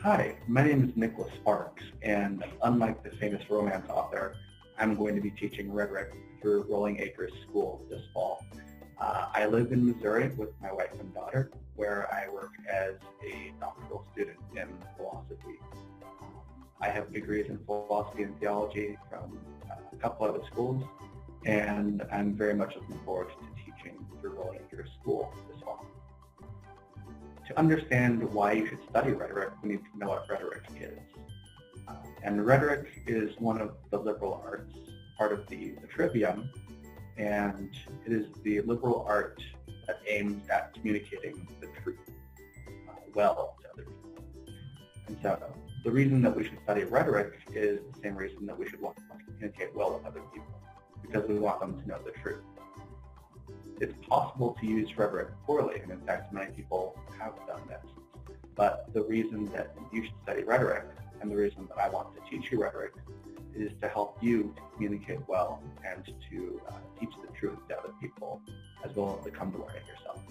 Hi, my name is Nicholas Sparks, and unlike the famous romance author, I'm going to be teaching rhetoric through Rolling Acres School this fall. I live in Missouri with my wife and daughter, where I work as a doctoral student in philosophy. I have degrees in philosophy and theology from a couple other schools, and I'm very much looking forward to teaching through Rolling Acres School this fall. To understand why you should study rhetoric, we need to know what rhetoric is. And rhetoric is one of the liberal arts, part of the trivium, and it is the liberal art that aims at communicating the truth well to other people. And so the reason that we should study rhetoric is the same reason that we should want to communicate well with other people, because we want them to know the truth. It's possible to use rhetoric poorly, and in fact, many people have done this. But the reason that you should study rhetoric, and the reason that I want to teach you rhetoric, is to help you to communicate well and to teach the truth to other people, as well as to come to learn it yourself.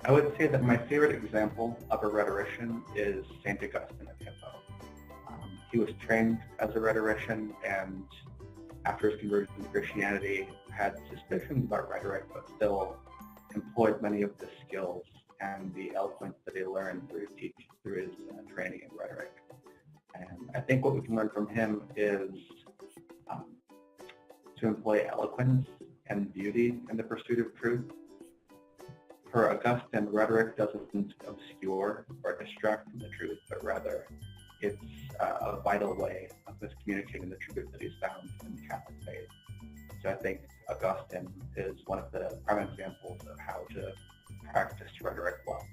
I would say that my favorite example of a rhetorician is St. Augustine of Hippo. He was trained as a rhetorician, and after his conversion to Christianity, had suspicions about rhetoric, but still employed many of the skills and the eloquence that he learned through his training in rhetoric. And I think what we can learn from him is to employ eloquence and beauty in the pursuit of truth. For Augustine, rhetoric doesn't obscure or distract from the truth, but rather it's a vital way of us communicating the truth that he's found in the Catholic faith. So I think Augustine is one of the prime examples of how to practice rhetoric well.